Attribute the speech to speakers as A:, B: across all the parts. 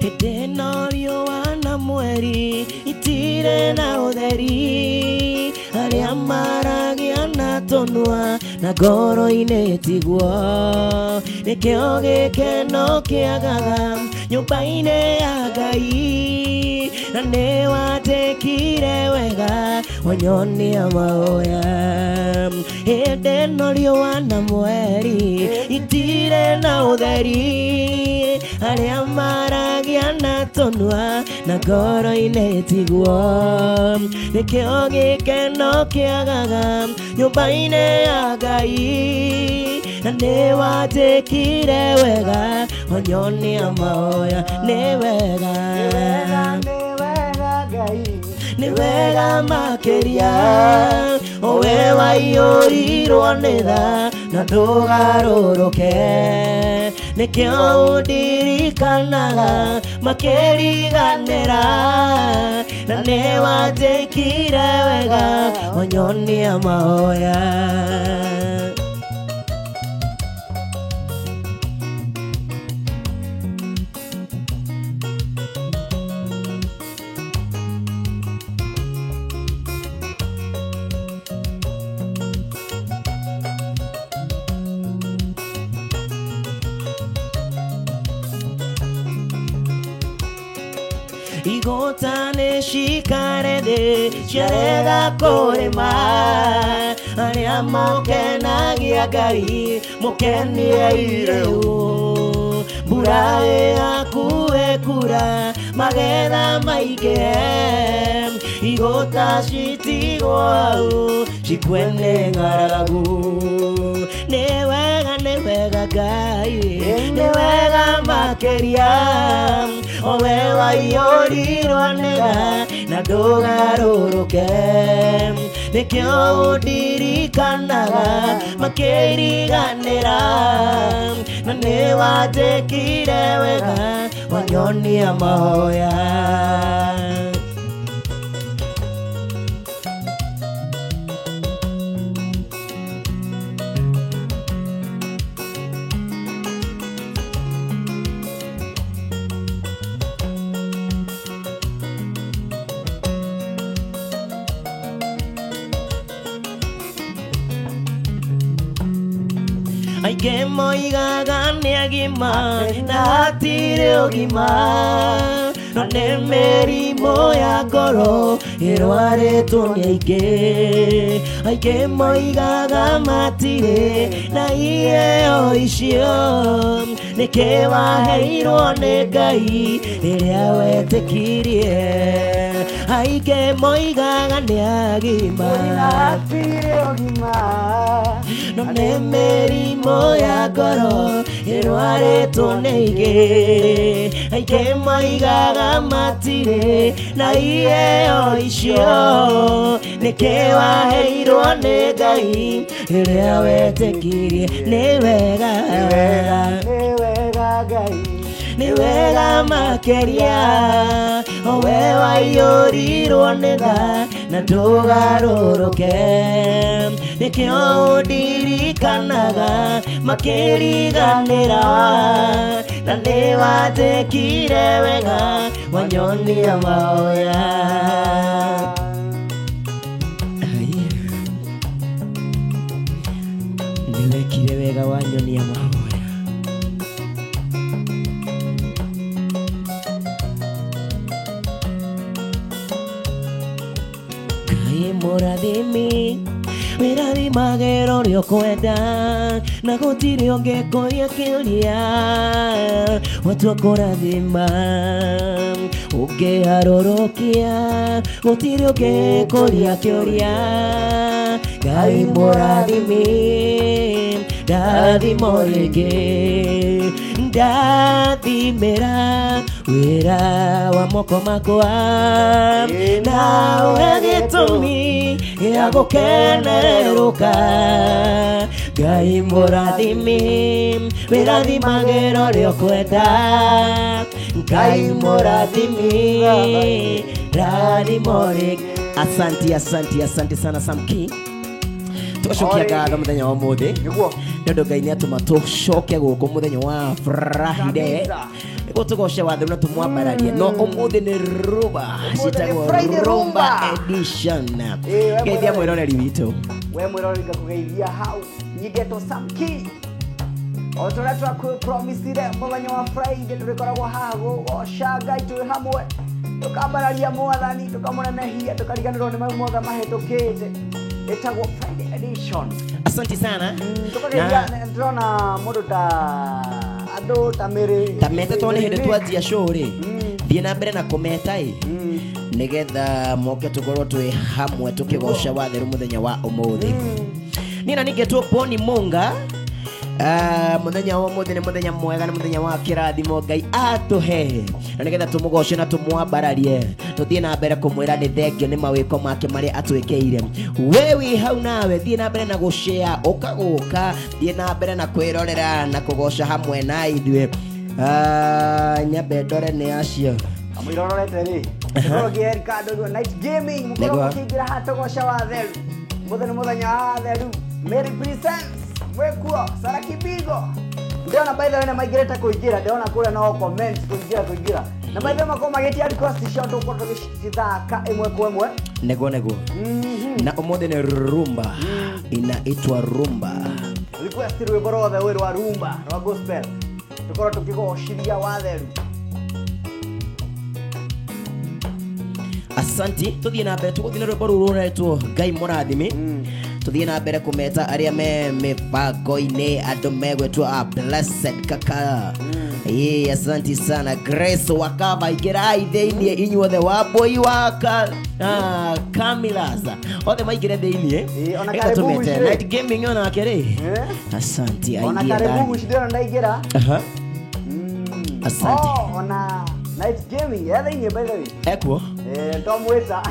A: Hĩndĩ wana mweri itire na ũtheri, arĩa maragia na tũnua na ngoro-inĩ tiguo, nĩkĩo gĩkeno kĩagaga nyũmba-inĩ ya Ngai, na nĩ wandĩkire wega wanyonia mahoya. Hĩndĩ ĩno riũa na mweri itire na ũtheri, arĩa maragia na tũnua na ngoro-inĩ tiguo, nĩkĩo gĩkeno kĩagaga nyũmba-inĩ ya Ngai, na nĩ wandĩkire wega wanyonia mahoya. Nĩ wega Ngai, nĩ wega makĩria, owe waiyũrirwo nĩ tha na ndũgarũrũke, nĩkĩo ũndirikanaga makĩriganĩra, na nĩ wandĩkire wega wanyonia mahoya. Igota nĩcikare thĩ ciarega kũrĩma, arĩa mũkenagia Ngai mũkenie irĩu, mbura ĩhakuhĩ kura magetha maingĩ, igota citigwo hau cikue nĩ ng'aragu. Nĩ wega Ngai, nĩ wega makĩria, owe waiyũrirwo nĩ tha na ndũgarũrũke, nĩkĩo ũndirikanaga makĩriganĩra, na nĩ wandĩkire wega wanyonia mahoya. Aingĩ moigaga nĩ agima na hatirĩ ũgima, no nĩ mĩrimũ ya ngoro ĩrwarĩtwo nĩ aingĩ. Aingĩ moigaga matirĩ na iheo icio, nĩkĩ waheirwo nĩ Ngai rĩrĩa wetĩkirie. Aingĩ moigaga nĩ agima na hatirĩ ũgima, no nĩ mĩrimũ ya ngoro ĩrwarĩtwo nĩ aingĩ. Aingĩ moigaga matirĩ na iheo icio, nĩkĩ waheirwo nĩ Ngai rĩrĩa wetĩkirie. Nĩ wega Ngai, nĩ wega makĩria, owe waiyũrirwo nĩ tha na ndũgarũrũke, nĩkĩo ũndirikanaga makĩriganĩra, na nĩ wandĩkire wega wanyonia mahoya. Nĩ wekire wega wanyonia mahoya. mũrathimi wĩrathimagĩra ũrĩa ũkwenda na gũtirĩ ũngĩkũria kĩũria watua kũrathima ũngĩharũrũkia gũtirĩ ũngĩkũria kĩũria Ngai mũrathimi ndathimo rĩngĩ ndathimĩra wĩra wa moko makwa nawe gĩtũmi gĩa gũkenerũka Ngai mũrathimi wĩrathimagĩra ũrĩa ũkwenda Ngai mũrathimi rathimo rĩngĩ. Asante sana Samki. Tucokia ngatho muthenya wa muthi nĩũndũ Ngai nĩatũma tũcoke gũkũ muthenya wa Friday nĩguo tũgoce watheru na tũmwambararie no ũmũthĩ nĩ citagwo rumba edition. Geithia mwĩroreri witũ.
B: We mwĩroreri ngakũgeithia hau Nyigeto Samki o tũrĩa twakwĩpromisire mũthenya wa Friday tũrĩkoragwo haha gũgoca Ngai twĩ hamwe tũkambararia Mwathani tũkamũnenehia tũkariganĩrwo nĩ mothe mahĩtũkĩte etagwo Friday edition.
A: Asante sana.
B: Ndĩrona mũndũ ta andũ ta mĩrĩ
A: tamete tone hĩndĩ twanjia show rĩ thiĩ na mbere na kũmeta nĩgetha moke tũkorwo twĩ hamwe tũkĩgoca watheru mũthenya wa ũmũthĩ. Niĩ na nĩngetwo Poni Munga. Muthenya wa mũthĩ nĩ mũthenya mwega nĩ mũthenya wa kĩrathimo Ngai atũhe na nĩgetha tũmũgoce na tũmwambararie tũthiĩ na mbere kũmwĩra nĩ thengio nĩ mawĩko make marĩa atwĩkĩire. We wĩ hau nawe thiĩ na mbere na gũshare ũkagũka thiĩ na mbere na kwĩrorera na kũgoca hamwe na ithuĩ. Nyambe ndore nĩ acio
B: amwĩrorete rĩ tũkĩgĩa Ricardo Night Gaming mũkorwo mũkĩingĩra haha tũgoca watheru mũthenya wa theru Mary Presents Wekuo, Sara Kibigo. Ndiona by the way na maigireta kuingira, ndiona kule na comments kuingira. Na by the way mako mageti request shot uko tukithaka imwe kwa imwe.
A: Nego. Na ũmũthĩ nĩ rumba. Inaitwa rumba.
B: Request rwĩmbo rwothe wĩrĩ wa rumba, rwa gospel. Tukorwo tukigocithia watheru.
A: Asante, tuthiĩ na mbere tũgũthiĩ na rwĩmbo rũrũ rũretwo Ngai mũrathimi. Tuthiĩ na mbere kũmeta arĩa me mĩbango-inĩ andũ megwĩtwo a blessed kaka. Asante sana Grace wakava ingĩrai thĩinĩ inyuothe wa mbũi waka Kamilaza othe maingĩre thĩinĩ ĩka tũmete Night Gaming onake rĩ. Asante
B: aingĩra ona karibu ndĩrona ndaingĩra.
A: Asante
B: ona Night Gaming thĩinĩ by the way
A: ekuo
B: ndomwĩta.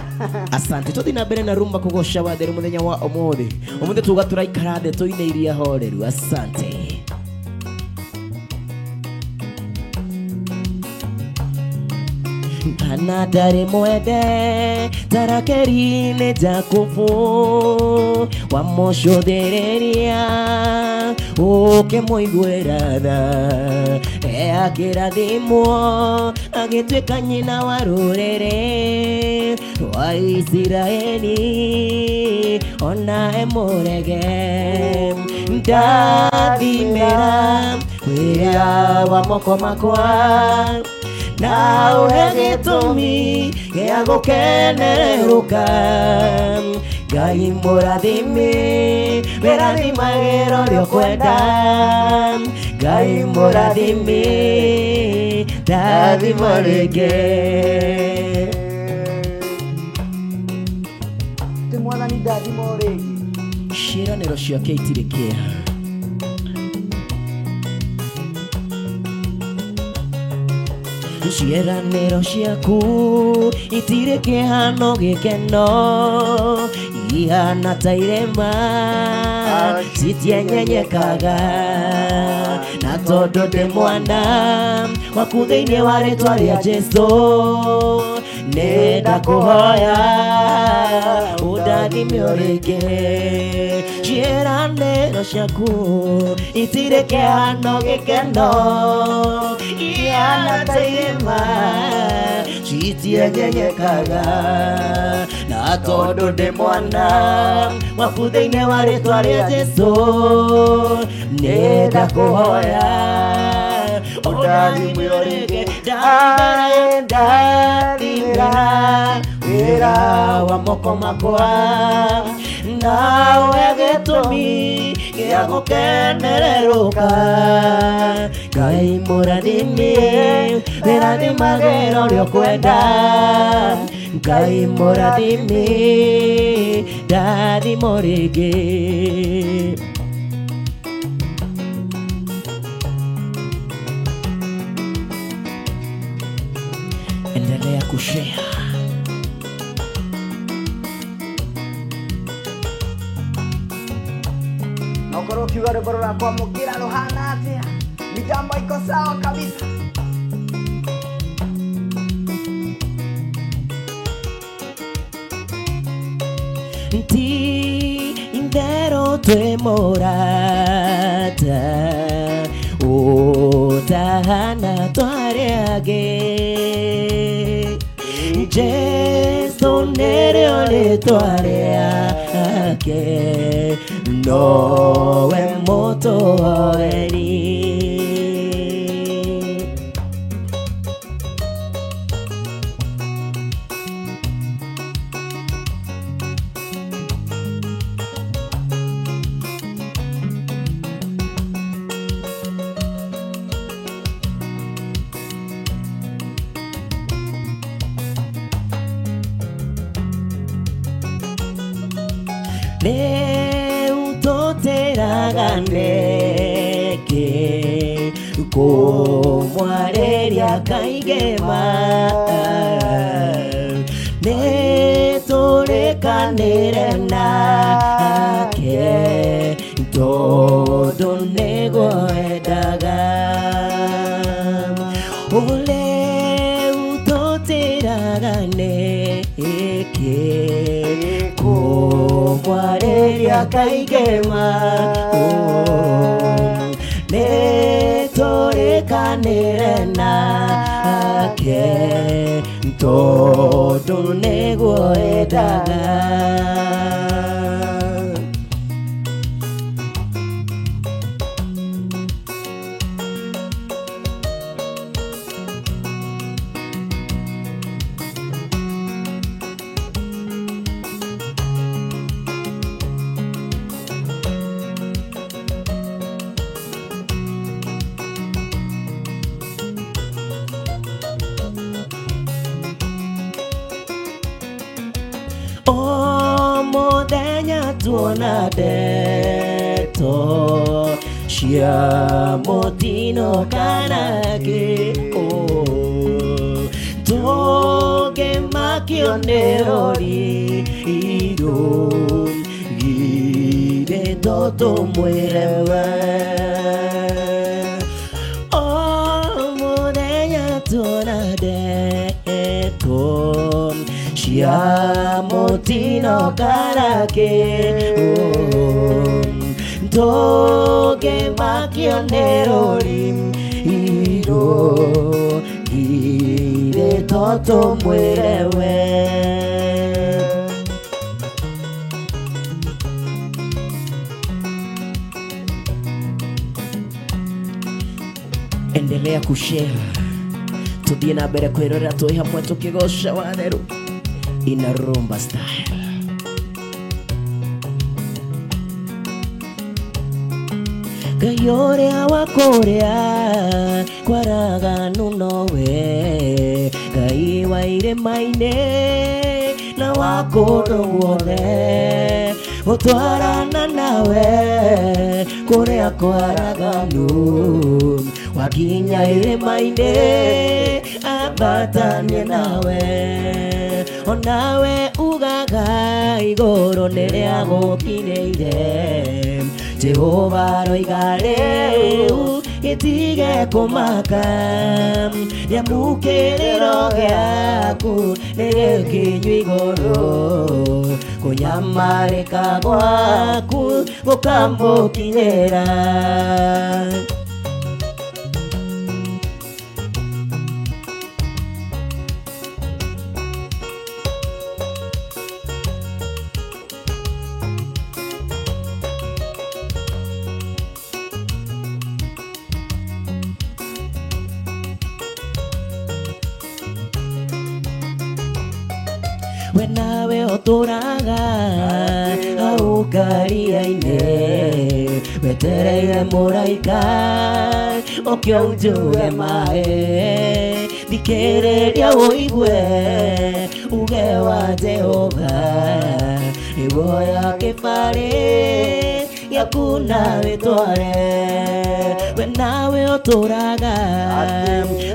A: Asante tũthiĩ na mbere na rumba kũgoca watheru mũthenya wa ũmũthĩ tuga tũraikara thĩ tũine iria horeru. Asante. Kana ndarĩ mwende tarakeri-inĩ Jakubu wamũcũthĩrĩria ũkĩmũiguĩra tha akĩrathimwo agĩtuĩka nyina wa rũrĩrĩ rwa Isiraeli ona emũrege ndathimĩra wĩra wa moko makwa nawe gĩtũmi gĩa gũkenerũka Ngai mũrathimi wĩrathimagĩra ũrĩa ũkwenda Ngai mũrathimi ndathimo rĩngĩ.
B: Ti Mwathani ndathimo rĩngĩ.
A: Ciĩranĩro ciake itirĩ kĩeha. Ciĩranĩro ciaku itirĩ kĩhano gĩkeno ihana ta irema citienyenyekaga na tondũ ndĩ mwana waku thĩinĩ wa rĩtwa rĩa Jesũ nĩndakũhoya ũndathime rĩngĩ. Ciĩranĩro ciaku itirĩ kĩhano gĩkeno ihana ta irema citienyenyekaga na tondũ ndĩ mwana waku thĩinĩ wa rĩtwa rĩa Jesũ nĩndakũhoya ũndathime rĩngĩ. Ndathimĩra wĩra wa moko makwa nawe gĩtũmi gĩa gũkenererũka Ngai mũrathimi wĩrathimagĩra ũrĩa ũkwenda Ngai mũrathimi ndathimo rĩngĩ endelea kushare
B: Nokoro ukiuga rwĩmbo rũrakwamũkĩra rũhana atĩa mitambo iko sawa kabisa
A: Ti indero twĩ mũrata ũtahana twarĩ angĩ Jesu nĩrĩo rĩtwa rĩake nowe mũtũhoeri Rĩu tũtĩraganĩke kũmwarĩria kaingĩma nĩtũrĩkanĩre nake tondũ nĩguo endaga Rĩu tũtĩraganĩke kũmwarĩria kaingĩma nĩtũrĩkanĩre nake tondũ nĩguo endaga Mũthenya tuona ndeto cia mũtino kana gĩko tũngĩmakio nĩ rũriro githĩ tũmwĩre we mũthenya tuona ndeto cia mũtino kana gĩko tũngĩmakio nĩ rũriro githĩ tũmwĩre we endelea kushare tuthiĩ na mbere kwĩrorera twĩ hamwe tũkĩgoca watheru ina rumba style Ngai ũrĩa wa kũrĩa kwaraganu nowe Ngai wa irĩma-inĩ na wa kũndũ guothe gũtwarana nawe kũrĩa kwaraganu wakinya irĩma-inĩ ambatanie nawe onawe ugaga igũrũ nĩrĩa gũkinyĩire Jehova roiga rĩu gĩtige kũmaka rĩamũkĩrĩro gĩaku nĩgĩkinyu igũrũ kũnyamarĩka gwaku gũkamũkinyĩra we nawe oturaga hau karia-inĩ wetereire mũraika ũkĩo ũnjuge maĩ thikĩrĩria ũigue uge wa Jehova nĩguoya kĩbarĩ gĩaku nawe tware we nawe otũraga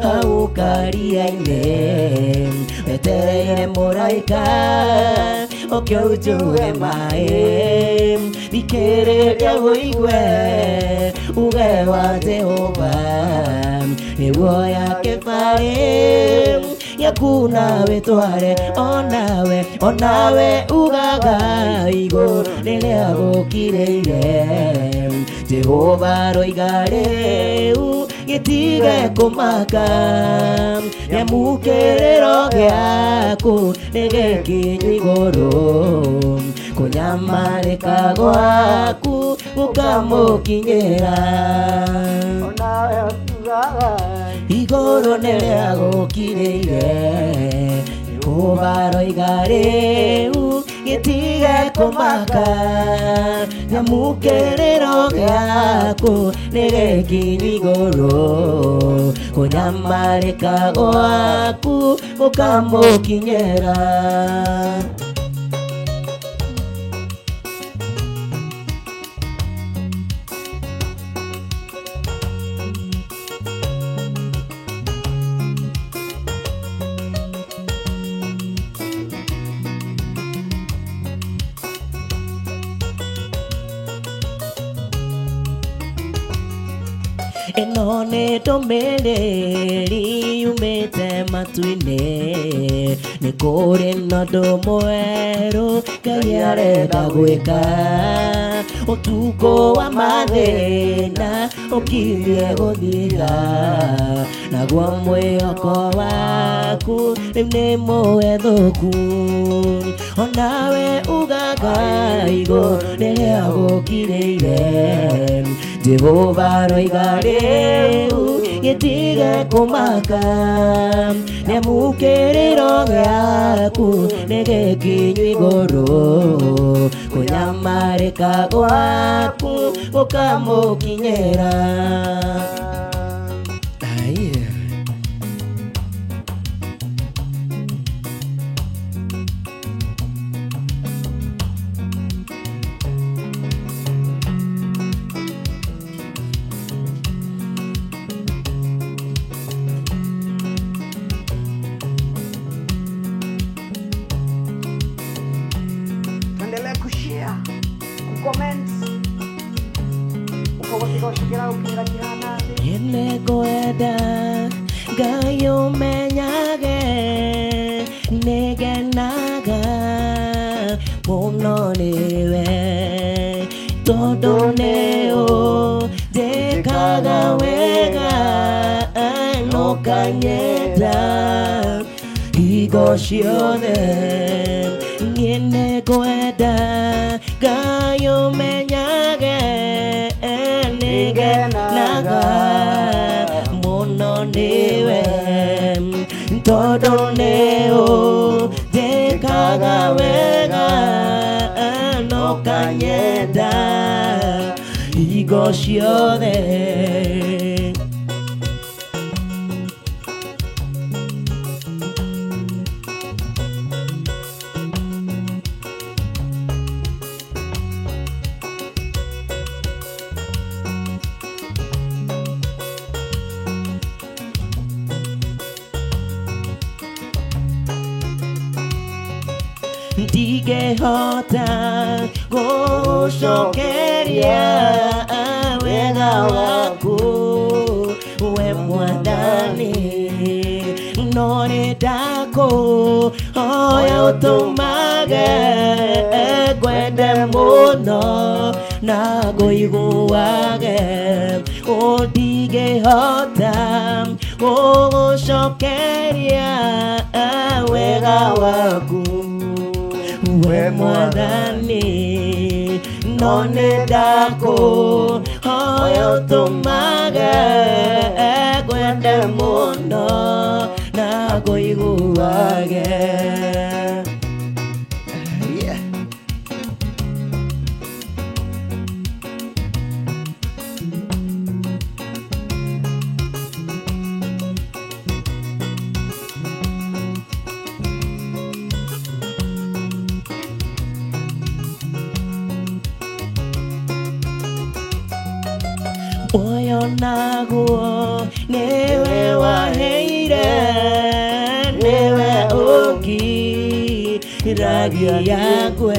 A: hau karia-inĩ wetereire mũraika ũkĩo ũnjuge maĩ thikĩrĩria ũigue uge wa Jehova nĩguoya kĩbarĩ gĩaku nawe tware onawe ugaga igũrũ rĩrĩa gũkirĩire Jehova roiga rĩu gĩtige kũmaka nyamũkĩrĩro gĩaku nĩ gĩkinyu igũrũ kũnyamarĩka gwaku gũkamũkinyĩra
B: onawe ugaga
A: igũrũ rĩrĩa gũkirĩire Jehova roiga rĩu gĩtige kũmaka nyamũkĩrĩro gĩaku nĩ gĩkinyu igũrũ kũnyamarĩka gwaku gũkamũkinyĩra ĩno nĩ ndũmĩrĩri yumĩte matu-inĩ nĩ kũrĩ na ũndũ mwerũ Ngai arenda gwĩka ũtukũ wa mathĩna ũkirie gũthira naguo mwĩhoko waku rĩu nĩ mũhethũku onawe ugaga igũrũ rĩrĩa gũkirĩire Jehova roiga rĩu gĩtige kũmaka nyamũkĩrĩro gĩaku nĩ gĩkinyu igũrũ kũnyamarĩka gwaku gũkamũkinyĩra
B: endelea kushare kucomment ukawatika ushikira ukira kiranathi
A: nĩngwenda Ngai ũmenyage nĩgenaga mũno nĩwe tondũ nĩũnjĩkaga wega nokanyenda hingo ciothe niĩ nĩngwenda Ngai ũmenyage nĩgenaga mũno nĩwe tondũ nĩũnjĩkaga wega nokanyenda hingo ciothe ndingĩhota gũcokeria wega waku we mwathani no nĩndakũhoya ũtũmage ngwende mũno na ngũiguage ndingĩhota gũcokeria wega waku we mwathani no nĩndakũhoya ũtũmage ngwende mũno na ngũiguage muoyo naguo niwe waheire niwe ũngiragia ngwe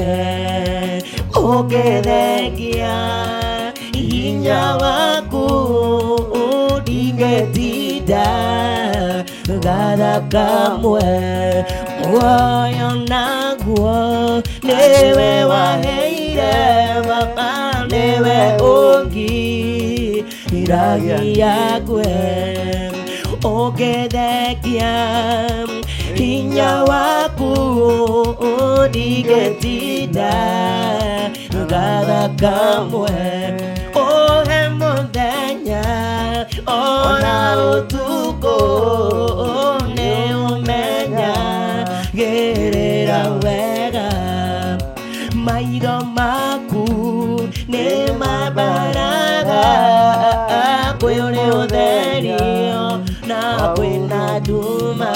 A: ũngĩthengia hinya waku ndingĩtinda gatha kamwe muoyo naguo niwe waheire baba niwe ũngiragia ngwe ũngĩthengia hinya waku ndingĩtinda gatha kamwe ohe mũthenya ona ũtukũ nĩ ũmenyagĩrĩra wega maitho maku nĩ mambaraga kwĩ ũrĩ ũtherio na kwĩna nduma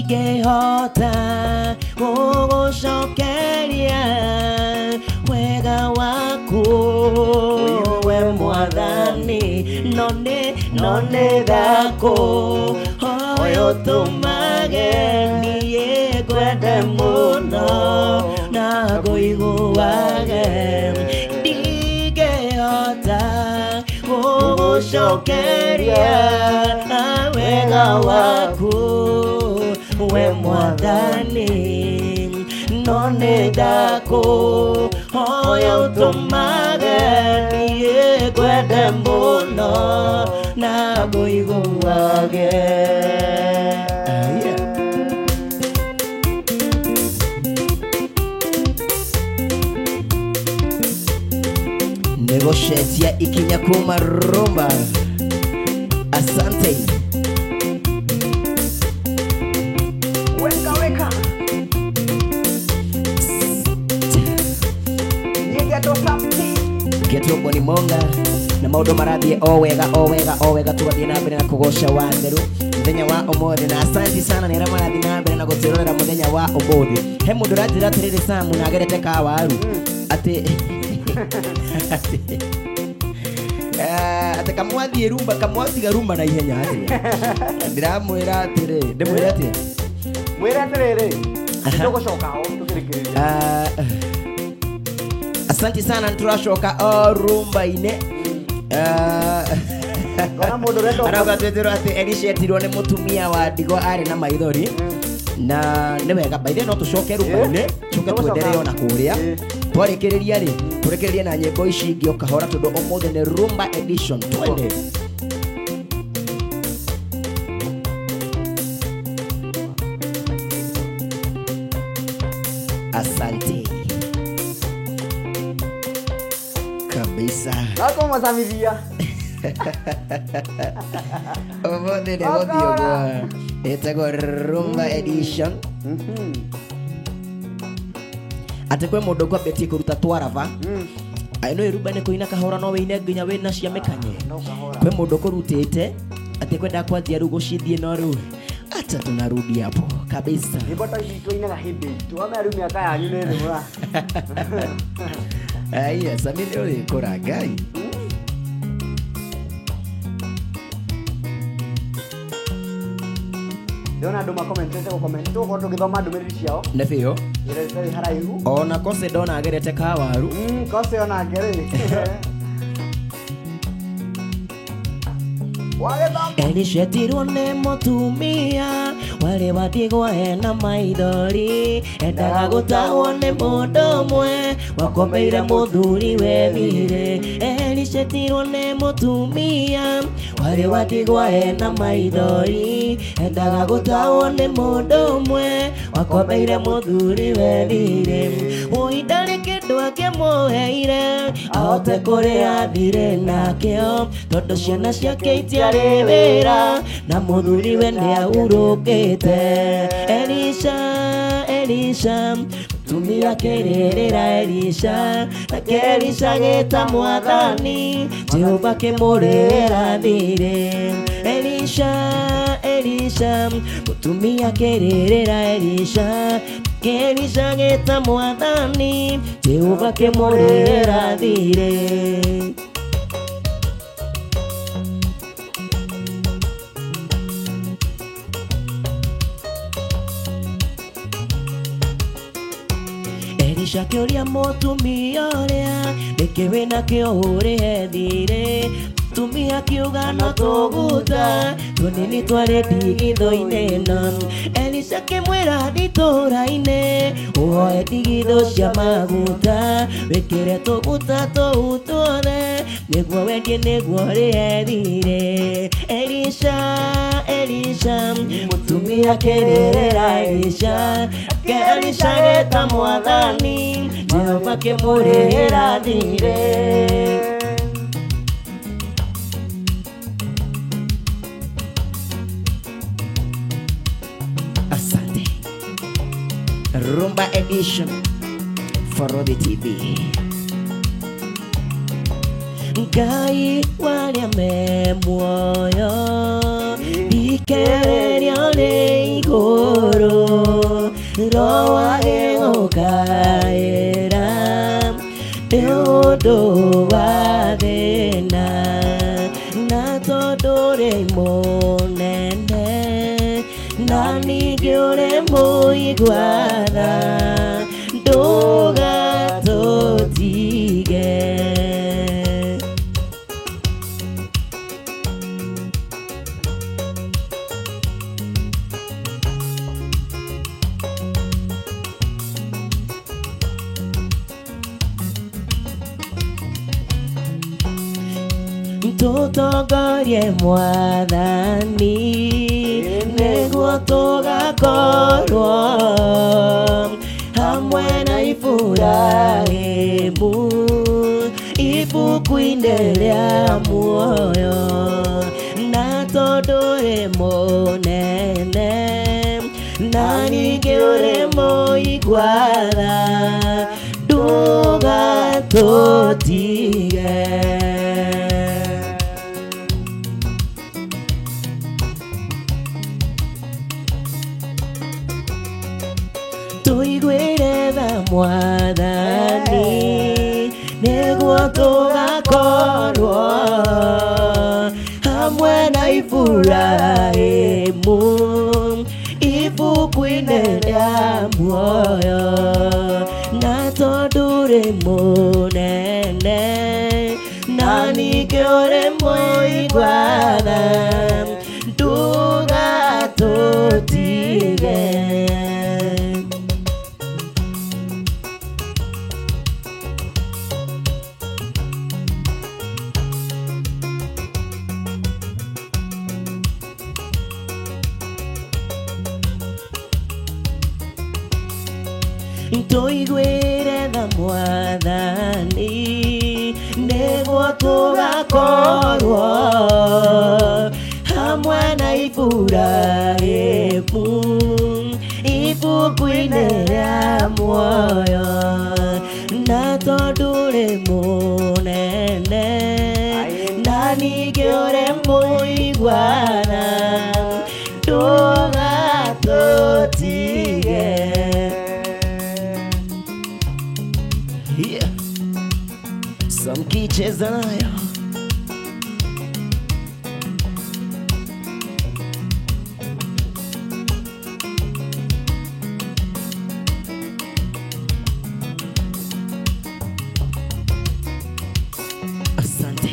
A: ngĩhota gũgũcokeria wega waku we mwathani no nĩ thakũ hoyo tũmage niĩ ngwende mũno na ngũiguage ndingĩhota gũgũcokeria wega waku we mwathani no nĩ thakũ hoya ũtũmage niĩ ngwende mũno na ngũiguage nĩgũcenjia ikinya kuma rumba asante Geto Boni Monga na maũndũ marathiĩ o wega tugathiĩ na mbere na kũgoca Watheru mũthenya wa ũmũthĩ na asante sana nĩ arĩa marathiĩ na mbere na gũtũrorera mũthenya wa ũmũthĩ he mũndũ ũranjĩra atĩrĩrĩ Samu na agerete ka waru atĩ atĩ kamwathiĩ rumba kamwatiga rumba na ihenya atĩ ndiramwĩra atĩrĩ ndĩmwĩre atĩa
B: mwĩre atĩrĩrĩ tũgũcoka ho tũkĩrĩkĩrĩria
A: asante sana turacoka o rumba-inĩ arauga twĩtĩrwo atĩ Elishetirwo nĩ mũtumia wa ndigwa arĩ na maithori na nĩ wega baithe no tũcoke rumba-inĩ tũcoke twendelee ona kũrĩa twarĩkĩrĩria rĩ tũrĩkĩrĩrie na nyĩmbo ici ingĩ o kahora tondũ ũmũthĩ nĩ rumba edition twende asante kabisa
B: Lako masamithia
A: ũmũthĩ nĩ gũthiĩ ũguo ĩtagwo rumba edition atĩ kwĩ mũndũ ngwambĩtie kũruta twarava no rumba nĩ kũina kahora no wĩine nginya wĩna cia mĩkanye kwĩ mũndũ kũrutĩte atĩ kwenda kwanjia rĩu gũcithie no rĩu acha tunarudi hapo kabisa
B: nibota tuinaga hĩndĩ tuame rĩu mĩaka yanyu nĩ thĩ mũra
A: aya sami nĩ ũrĩkũra Ngai
B: ndona andũ makomentete gũkomenti tũgũkorwo tũgĩthoma ndũmĩrĩri ciao
A: nĩ biũ
B: ĩrĩ haraihu
A: ona Kose ndona agerete ka waru
B: Kose ona ngerĩ
A: Elishetirwo nĩ mũtumia warĩ watigwo hena maithori endaga gũtahwo nĩ mũndũ ũmwe wakomeire mũthuri wethire Elishetirwo nĩ mũtumia warĩ watigwo hena maithori endaga gũtahwo nĩ mũndũ ũmwe wakomeire mũthuri wethire ũi ndarĩ kĩndũ wake muheire ahote kuria thire nakio tondu ciana ciake itiari wira na muthuriwe ni aurukite Elisha tumia kirerera Elisha nake Elisha geta mwathani Jehova kimurera thire Elisha tumia kirerera Elisha Elisha geta mwathani Jehova kimurera thire Elisha kioria mutumia uria niki wina kio urihe thire tumia kiuga no tuguta tunini twari ndigitho-ini no Elisha kimwira thitũra-ini uhoe ndigitho cia maguta wikire tuguta tuu tuothe niguo wendie niguo rihe thire Elisha mutumia kirerera Elisha geta mwathani Jehova kimurera thire Rumba edition for Robi TV. Ngai waria me muoyo ikereria ni iguru roage ukaira ni undu wa thina na tondu ri munene na ningĩ ũrĩ mũigwatha ndũgatũtige tũtongorie mwathani niguo tugakorwo hamwe na Iburahĩmu ibuku-inĩ rĩa muoyo na tondũ ũrĩ mũnene na ningĩ ũrĩ mũigwatha ndũgatũtige tuiguire tha mwathani niguo tugakorwo hamwe na Iburahĩmu ibuku-inĩ rĩa muoyo na tondũ ũrĩ mũnene na ningĩ ũrĩ mũigwatha ndũgatũtige tuiguire tha mwathani niguo tugakorwo hamwe na Iburahĩmu ibuku-inĩ rĩa muoyo na tondũ ũrĩ mũnene na ningĩ ũrĩ mũigwatha ndũgatũtige samkicheza nayo asante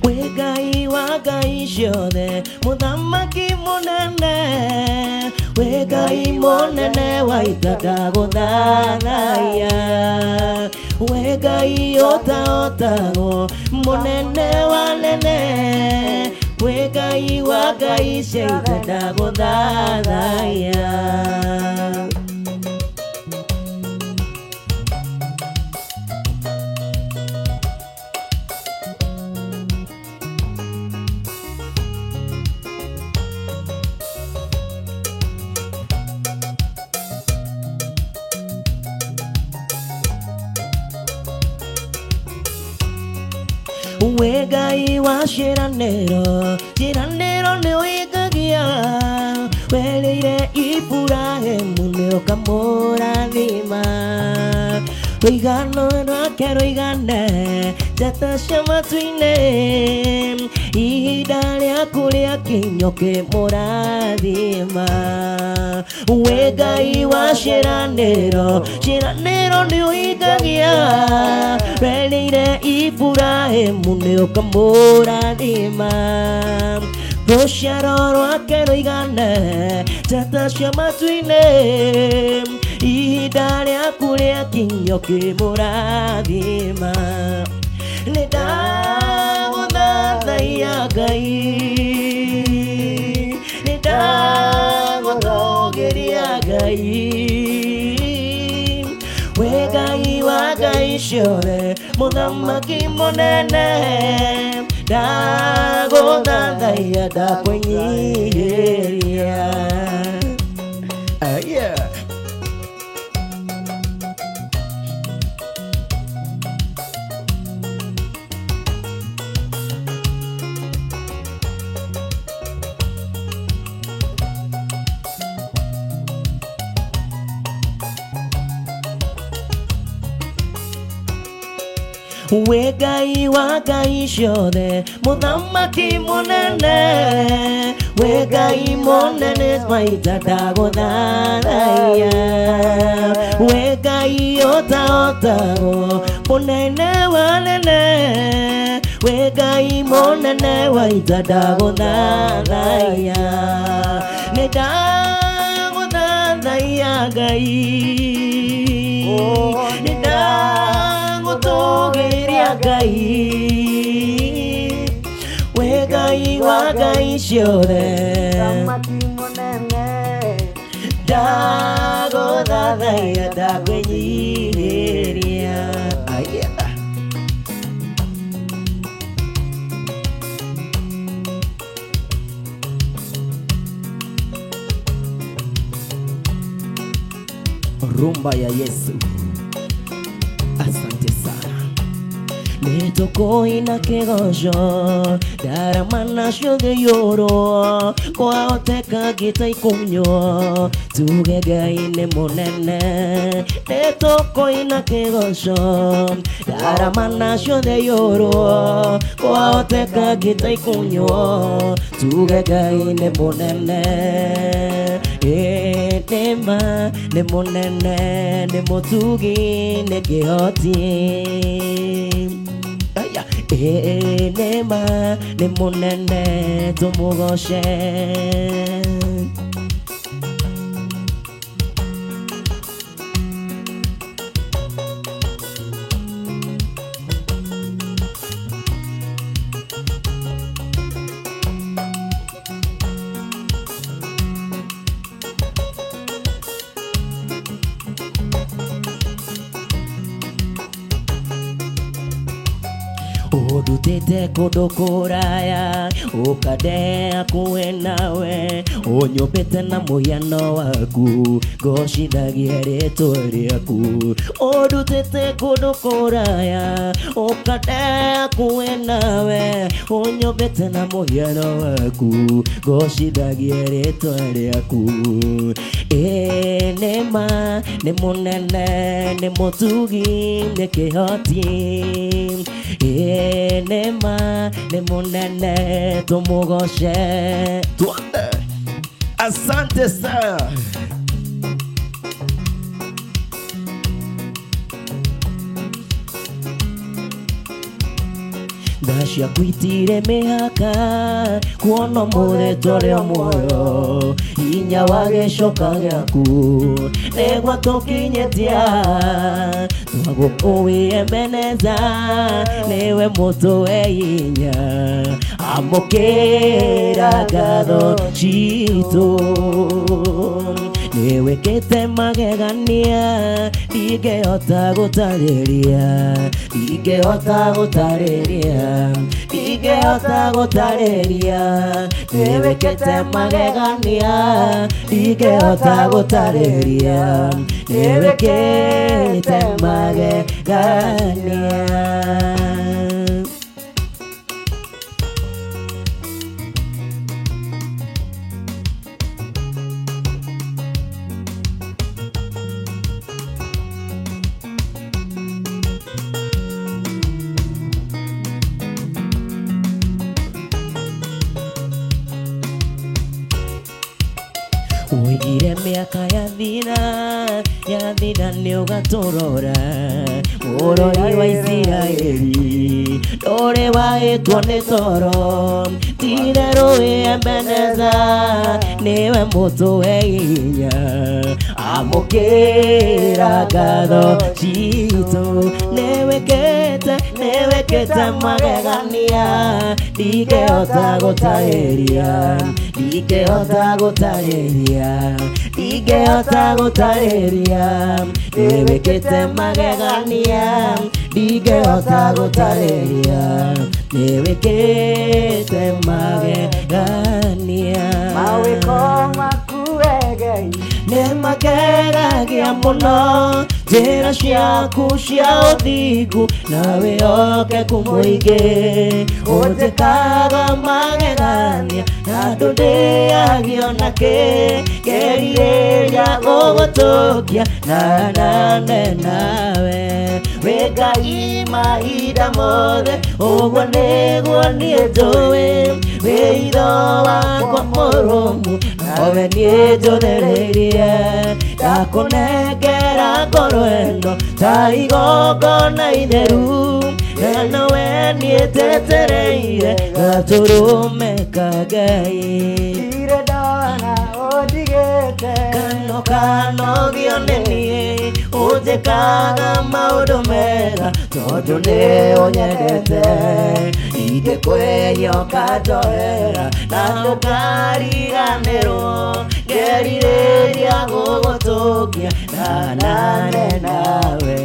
A: Wegai wa gai ciothe muthamaki munene Wegai munene wa itata gũthathaiya Wegai ota otago munene wa nene we Ngai wa Ngai ciothe ndagũthathaiya. We Ngai wa ciĩranĩro, ciĩranĩro nĩ ũhingagia. Werĩire Iburahĩmu nĩ ũkamũrathima. Rũigano rwake rũigane njata cia matu-inĩ. Ihinda rĩaku rĩakinya ũkĩmũrathima. We Ngai wa ciĩranĩro, ciĩranĩro nĩ ũhingagia. Werĩire Iburahĩmu nĩ ũkamũrathima. Rũciaro rwake rũigane njata cia matu-inĩ. Ihinda rĩaku rĩakinya ũkĩmũrathima. Nĩ ndagũthathaiya Ngai, nĩ ndagũtũũgĩria Ngai. We Ngai wa Ngai ciothe, mũthamaki mũnene, ndagũthathaiya ndakwĩnyihĩria. Yeah. We Ngai wa Ngai ciothe, mũthamaki mũnene, we Ngai mũnene maita ndagũthathaiya. We Ngai ũtahotago, mũnene wanene, we Ngai mũnene maita ndagũthathaiya. Nĩ ndagũthathaiya Ngai, nĩ ndagũtũũgĩria Ngai. We Ngai wa Ngai ciothe, ndagũthathaiya ndakwĩnyihĩria. Rumba ya Yesu. Asante sana. Nĩtũkũina kĩgoco, ndaramana ciothe yũrwo, kwahoteka ngĩtaikunywo, tuge Ngai nĩ mũnene. Nĩtũkũina kĩgoco, ndaramana ciothe yũrwo, kwahoteka ngĩtaikunywo, tuge Ngai nĩ mũnene. Nĩma nĩ mũnene, nĩ mũtugi, nĩ kĩhoti. Nĩma nĩ mũnene, tũmũgoce. Ũndutĩte kũndũ kũraya, ũkandea kuwe nawe, ũnyũmbĩte na mũhiano waku, ngocithagia rĩĩtwa rĩaku. Ũndutĩte kũndũ kũraya, ũkandea kuwe nawe, ũnyũmbĩte na mũhiano waku, ngocithagia rĩĩtwa rĩaku. Nĩma nĩ mũnene, nĩ mũtugi, nĩ kĩhoti. Nĩma nĩ mũnene, tũmũgoce. Asante sana. Ndacia kwitire mĩhaka, kuona mũrĩtwa rĩa muoyo, hinya wa gĩcoka gĩaku nĩguo tũkinyĩtia. Twagũkũĩ Ebeneza, nĩwe mũtũhe hinya, amukira ngatho citu niwikite magegania ndingehota gutarĩria niwikite magegania ndingehota gutarĩria niwikite magegania. Uigire miaka ya thina ni ugatorora murori wa Isiraeli ndore waitwo ni toro titheru Ebeneza niwe mutuwe hinya amukira ngatho citu niwikite magegania ndingehota gutarĩria niwikite magegania ndingehota gutarĩria niwikite magegania.
B: mawĩko maku wegei
A: nimakeragia muno njĩra ciaku cia ũthingu na wĩhokeku mũingĩ ũnjĩkaga magegania na ndũndĩagio na kĩgerirĩria gũgũtũkia na nane nawe wĩ Ngai mahinda mothe ũguo nĩguo niĩ njũĩ wĩ itho wakwa mũrũmu nawe niĩ njũthĩrĩirie ndakũnengera ngoro ĩno ta igongona itheru na nowe niĩ njetereire gatũrũme ka Ngai
B: ire ndona ũndigĩte
A: kanogio nĩ niĩ ũnjĩkaga maũndũ mega tondũ nĩ ũnyendete ingĩkwĩria ũkanjohera na ndũkariganĩrwo ngerirĩria gũgũtũkia na nane nawe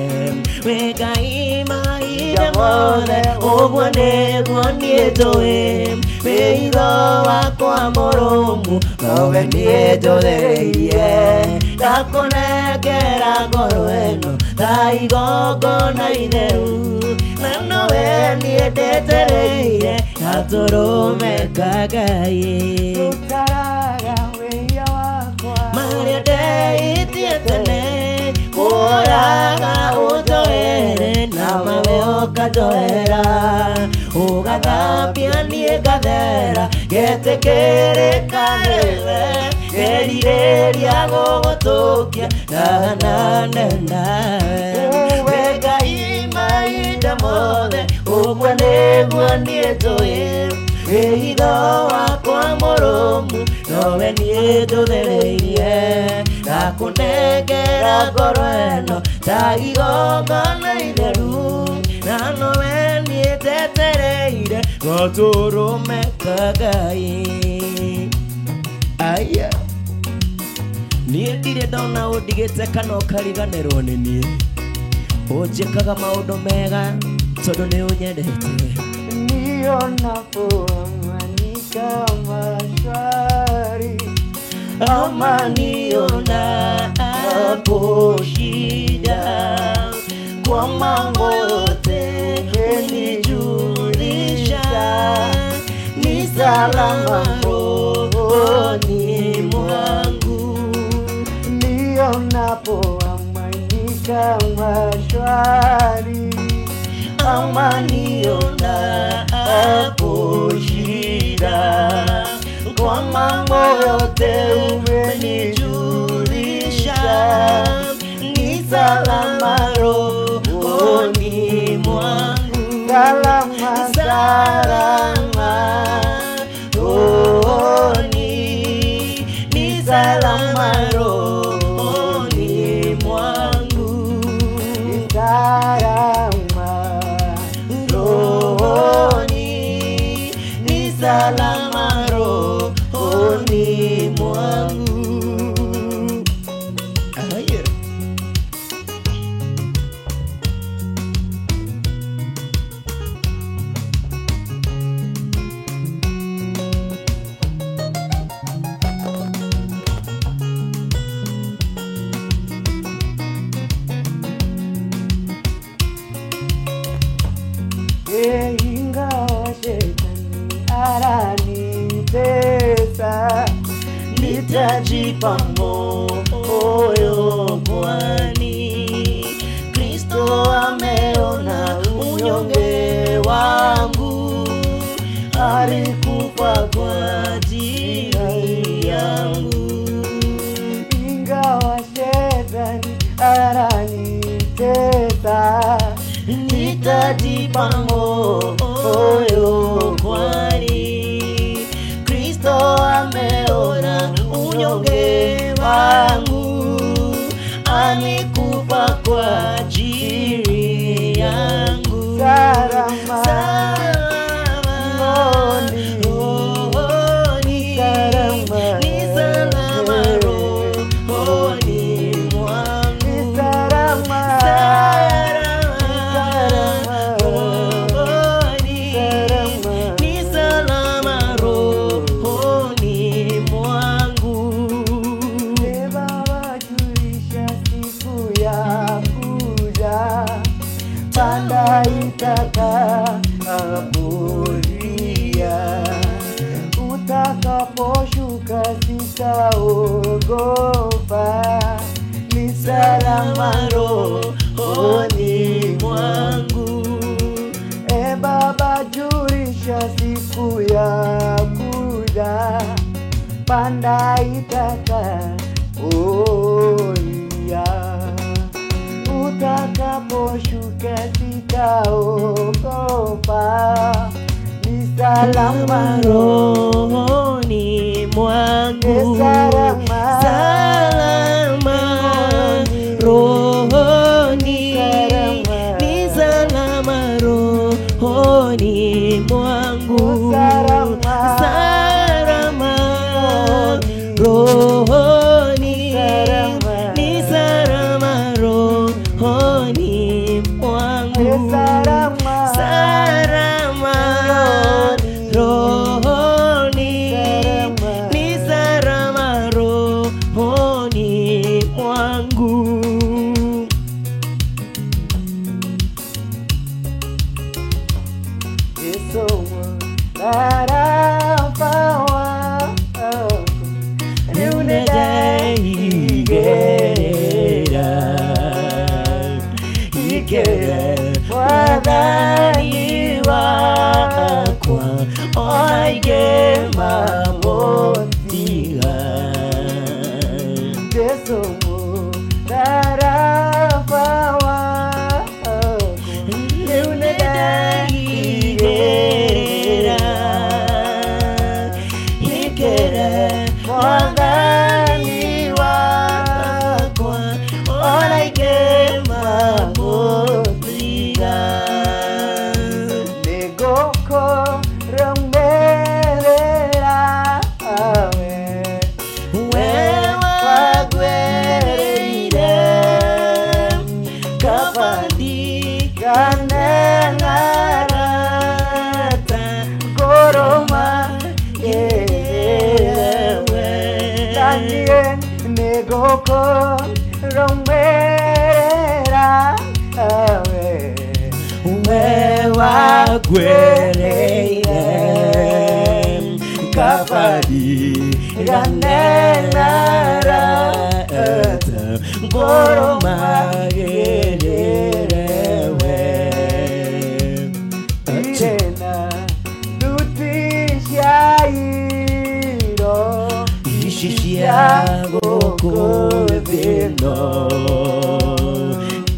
A: wĩ Ngai mahinda mothe ũguo nĩguo niĩ njũĩ wĩ itho wakwa mũrũmu nowe niĩ njũthĩrĩirie ndakũnengera ngoro ĩno ta igongona itheru na nowe niĩ ndĩtereire gatũrũme ka Ngai
B: ũtaraga wĩia wakwa
A: marĩa ndeĩtie tene kuoyaga ũnjoere na mawe ũkanjoera ũgathambia niĩ ngathera ngetĩkĩrĩka rĩwe ngerirĩria gũgũtũkia na nane nawe wĩ Ngai mahinda mothe ũguo nĩguo niĩ njũĩ wĩ itho wakwa mũrũmu nowe niĩ njũthĩrĩirie ndakũnengera ngoro ĩno ta igongona itheru na nowe niĩ njetereire gatũrũme ka Ngai. Aya niĩ ndirĩ ndona ũndigĩte kana ũkariganĩrwo nĩ niĩ ũnjĩkaga maũndũ mega tondũ nĩ ũnyendete
B: nionapoamanika mashwari
A: amani unapo shida kwa mambo yote unijulisha ni salama rohoni mwangu
B: nionapoamanika mashwari
A: amani unapo shida kwa mambo yote umenijulisha ni salama rohoni mwangu
B: salama
A: salama rohoni ni salama rohoni mwangu
B: salama
A: rohoni ni salama rohoni mwangu. Aye.
B: Ingawa shetani ananitesa,
A: Nitajipa moyo kwani Kristo ameona unyonge wangu, alikufa kwa ajili yangu.
B: ingawa shetani ananitesa,
A: Nitajipa moyo kwani Kristo ameona unyonge wangu, alikufa kwa ajili yangu.
B: salama
A: rohoni, ni salama rohoni mwangu. Ni salama rohoni mwangu.
B: Baba julisha siku ya kuja, panda itakapolia, utakaposhuka sitaogopa, ni salama
A: rohoni mwangu.
B: Baba julisha siku ya kuja, panda itakapolia, utakaposhuka sitaogopa, ni salama
A: rohoni mwangu.
B: salama
A: rohoni, ni salama rohoni mwangu. Salama rohoni, ni salama rohoni mwangu. Salama rohoni, ni salama rohoni mwangu. Wadhani wakwa oigema motiga, wadhani wakwa oigema motiga.
B: Negoko rombera awe
A: Wewa gwereire kafadi ganenara eta goroma gererewe
B: irena dutishairo
A: ishishia gokodeno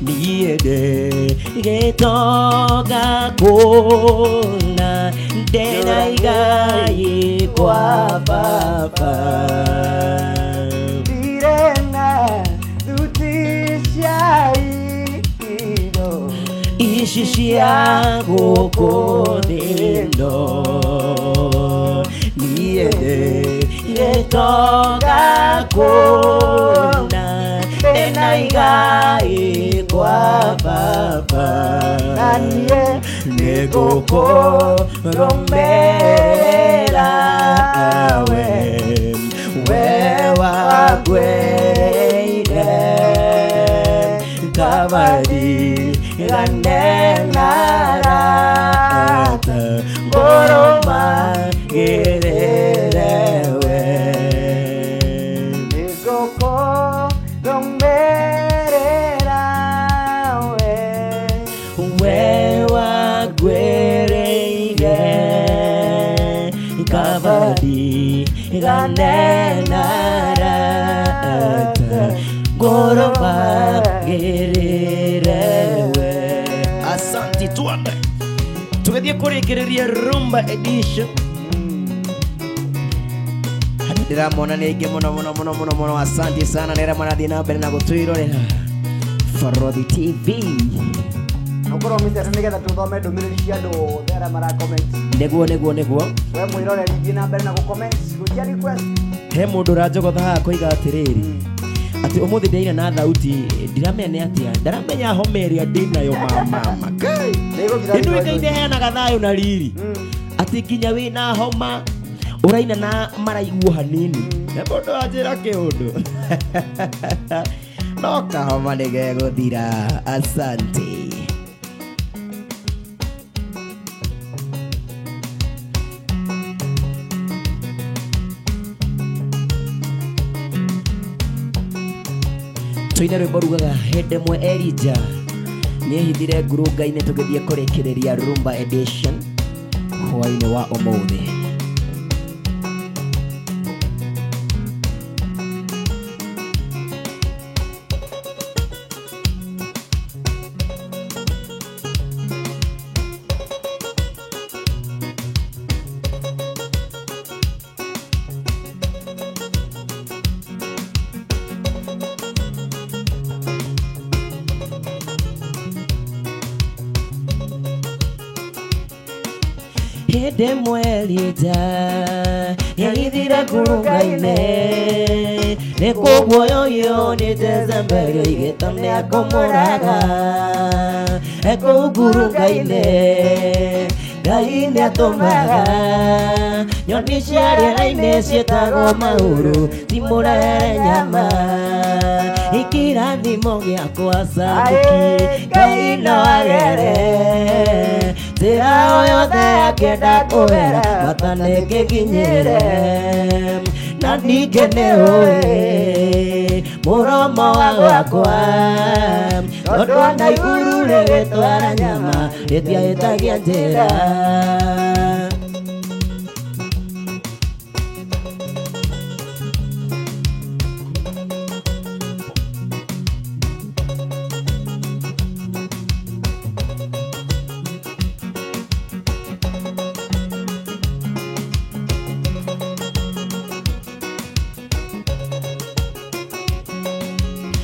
A: niede getoga kona dena igai kwa papa
B: irena dutishairo
A: ishishia gokodeno ndiende Yetoga kuna Tena igai kwa baba
B: Nanie
A: Negoko rombera we Wewa gweire Kabadi ganenarata Goroma gererewe
B: Negoko romberera we
A: Wewa gwereire Kabadi ganenarata Goroma gererewe. Asante tuande tugethie kurikireria rumba edition ndiramona ningi muno asante sana nera manathi na mbere na gutwirorera Farodhi TV
B: Ukorwo mitete nigetha tuthome ndumiriri cia andu thera mara comment
A: neguo
B: we mwiroreri ngi na mbere na gu comment gutia request
A: he mundu ranjogotha haha koiga atiriri ati umuthi ndeina na thauti ndiramenya atia ndaramenya homeria ndinayo mama kai ndu ikaine heanaga thayo na riri ati nginya wina homa uraina na maraiguo hanini ne mundu anjira kiundu no kahoma nigeguthira. Asante. Tuine rwimbo rugaga hende mwe Elija niehithire ngurunga-inĩ tũgĩthiĩ kũrĩkĩrĩria rumba edition hwainĩ wa ũmũthĩ. Hende mwelita yaithira ngurunga-inĩ nĩkũguoyoyo nĩteze mbere igĩta nĩakomũraga kũu ngurunga-inĩ Ngai nĩatũmaga nyoni cia rĩera-inĩ ciĩtagwo maũru cimũrehere nyama ikirathimo gĩakwa Samuki Ngai no agere njĩra o yothe akĩenda kũgera bata nĩngĩkinyĩre na ningĩ nĩũĩ mũromo wa gwakwa tondũ ona iguru rĩgĩtwara nyama rĩtiahĩtagia njĩra.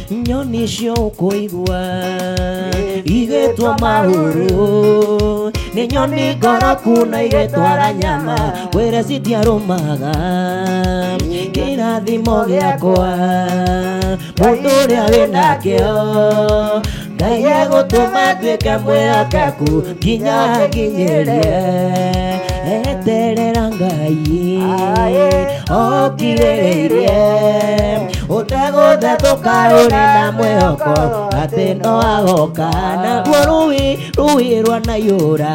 A: Nyoni cio ũkũigua igĩtwo maũru nĩ nyoni ngoroku na igĩtwara nyama wĩre citiarũmaga kĩrathimo gĩakwa mũndũ ũrĩa wĩnakĩo Ngai egũtũma nduĩke mwĩhokeku nginya nginyĩrie eterera Ngai okirĩrĩirie ũtegũthethũka ũrĩ na mwĩhoko atĩ no agoka naguo rũĩ rwa Naiyũra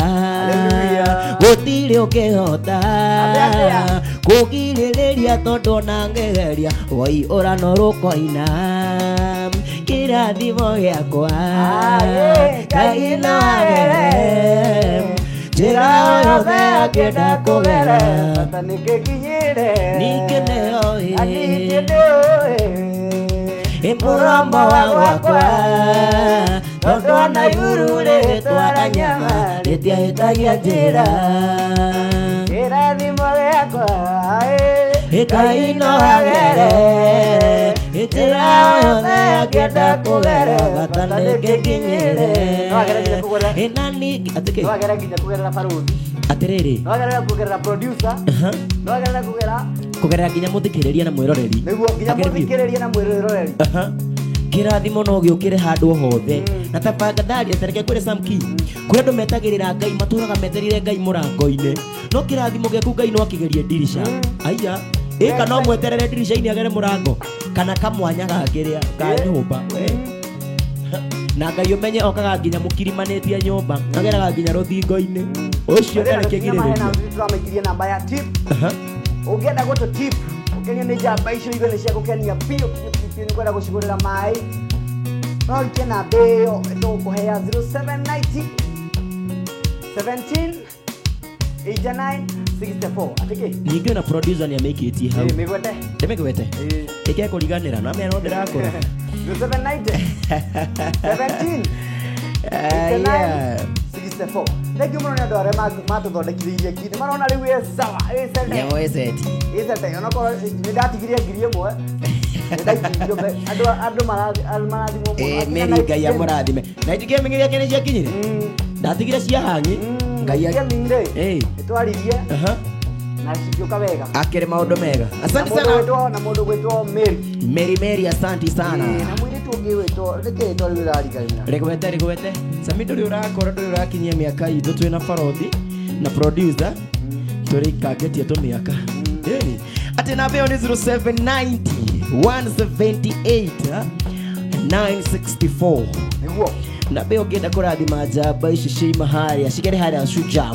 A: gũtirĩ ũkĩhota kũgirĩrĩria tondũ ona ngĩgeria waiyũra no rũkoina kĩrathimo gĩakwa Ngai no agere njĩra o yothe akĩenda kũgera bata nĩngĩkinyĩre ningĩ nĩoĩ mũromo wa gwakwa tondũ ona iguru rĩgĩtwara nyama rĩtiahĩtagia njĩra kĩrathimo gĩakwa ikaino agere itira yothe akenda kugera gatane kekinyire inani atike
B: no agera nginya kugerera baruthi
A: atiriri
B: no agera kugerera producer no agera
A: kugerera nginya muthikiriria na mwiroreri
B: niguo nginya muthikiriria na mwiroreri
A: kirathimo no giukire handu hothe na tapangadari atereke kwire samki kuri andu metagirira ngai maturaga meterire ngai murango-ine no kirathimo giaku ngai no akigerie dirisha aya ika no mweterere dirisha-ini agere murango kana kamwanya gakiria ka nyumba na ngai umenye okaga nginya mukirimanetie nyumba ageraga nginya ruthingo-ini ucio ndari kigiriria
B: turamekirie namba ya tip ungenda goto tip ukenya ni jamba icio igone cia gukenia pio ni kwenda gucigurira mai no ikena beyo ndo kuhea 0790 17 89 64 atike
A: ninge na producer ni amekitie hau
B: migwete
A: ndemegwete ike kuriganira na me no ndirakora
B: 0790 17 89 64 Thank you muno ndio arema matuthondekithie kindi marona riu sawa isete
A: nemo iseti
B: onako ni ndatigirie ngirie mwe ndaikirio andu marathimo
A: meri ngai amurathime na ndikemenyeria kene cia kinyire ndatigire cia hangi ngai
B: twaririe na cikioka wega
A: akire maundu mega asante sana
B: na mundu gwitwo
A: Mary asante sana
B: na mwiri tungi witwo reke tori wirariganira
A: rigwete sami nduri urakora nduri urakinyia miaka itu twina farothi na producer turi kagetie tu miaka ati na beo ni 0790 178 964
B: niguo
A: na beo ngenda kurathima njamba ici ciima haria cigere haria Shujaa